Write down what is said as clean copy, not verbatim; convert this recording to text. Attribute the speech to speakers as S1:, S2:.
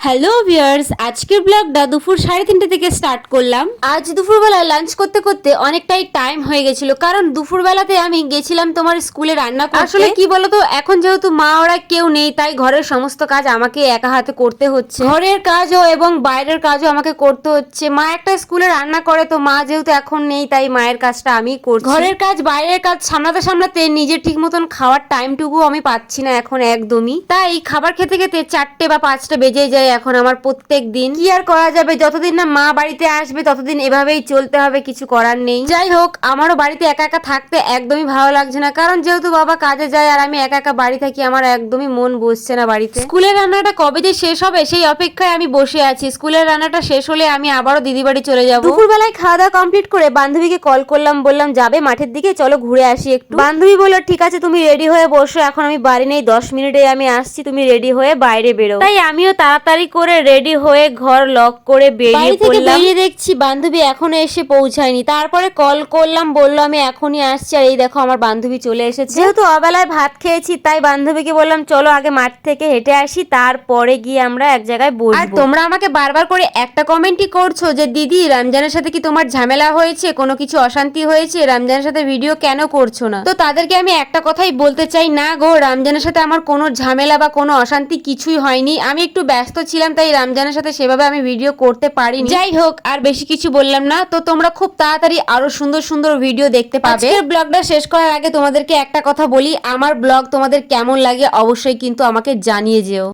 S1: Hello viewers, আজকের ব্লগটা দুপুর 3:30 থেকে স্টার্ট করলাম। আজ দুপুরবেলায় লাঞ্চ করতে করতে অনেকটাই টাইম হয়ে গেছিল, কারণ দুপুরবেলাতে আমি গেছিলাম তোমার স্কুলে রান্না করতে। আসলে কি বলতো, এখন যেহেতু মা ওরা কেউ নেই, তাই ঘরের সমস্ত কাজ আমাকে একা হাতে করতে হচ্ছে। ঘরের কাজও এবং বাইরের কাজও আমাকে করতে হচ্ছে। মা একটা স্কুলে রান্না করে, তো মা যেহেতু এখন নেই, তাই মায়ের কাজটা আমি করছি। ঘরের কাজ বাইরের কাজ সামলাতে সামলাতে নিজের ঠিক মতন খাওয়ার টাইমটুকু আমি পাচ্ছি না এখন একদমই। তাই খাবার খেতে খেতে 4টে বা 5টে বেজে যায় এখন আমার প্রত্যেক দিন। কি আর করা যাবে, যতদিন না মা বাড়িতে আসবে ততদিন এভাবেই চলতে হবে, কিছু করার নেই। যাই হোক, আমারও বাড়িতে একা একা থাকতে একদমই ভালো লাগছে না, কারণ যেহেতু বাবা কাজে যায় আর আমি একা একা বাড়ি থাকি, আমার একদমই মন বসছে না বাড়িতে। স্কুলের রান্নাটা কবে যে শেষ হবে সেই অপেক্ষায় আমি বসে আছি। স্কুলের রান্নাটা শেষ হলে আমি আবারও দিদি বাড়ি চলে যাবো। দুপুরবেলায় খাওয়া দাওয়া কমপ্লিট করে বান্ধবীকে কল করলাম, বললাম যাবে মাঠের দিকে, চলো ঘুরে আসি একটু। বান্ধবী বললো ঠিক আছে, তুমি রেডি হয়ে বসো, এখন আমি বাড়ি নেই, 10 মিনিটে আমি আসছি, তুমি রেডি হয়ে বাইরে বেরো। তাই আমিও তাড়াতাড়ি করে রেডি হয়ে ঘর লক করে বেরিয়ে পড়লাম। বেরিয়ে দেখছি বান্ধবী এখনো এসে পৌঁছায়নি। তারপরে কল করলাম, বললো আমি এখনই আসছি। আর এই দেখো আমার বান্ধবী চলে এসেছে। যেহেতু অবেলায় ভাত খেয়েছি, তাই বান্ধবীকে বললাম চলো আগে মাঠ থেকে হেঁটে আসি, তারপরে গিয়ে আমরা এক জায়গায় বসবো। আর তোমরা আমাকে বারবার করে একটা কমেন্টই করছো যে দিদি রমজানের সাথে কি তোমার ঝামেলা হয়েছে, কোনো কিছু অশান্তি হয়েছে, রমজানের সাথে ভিডিও কেন করছো না? তো তাদেরকে আমি একটা কথাই বলতে চাই, না গো, রমজানের সাথে আমার কোনো ঝামেলা বা কোনো অশান্তি কিছুই হয়নি। আমি একটু ব্যস্ত ছিলাম, তাই রমজানের সাথে সেভাবে আমি ভিডিও করতে পারিনি। যাই হোক, আর বেশি কিছু বললাম না। তো তোমরা খুব তাড়াতাড়ি আরো সুন্দর সুন্দর ভিডিও দেখতে পাবে। আজকের ব্লগটা শেষ করার আগে তোমাদেরকে একটা কথা বলি, আমার ব্লগ তোমাদের কেমন লাগে অবশ্যই কিন্তু আমাকে জানিয়ে যেও।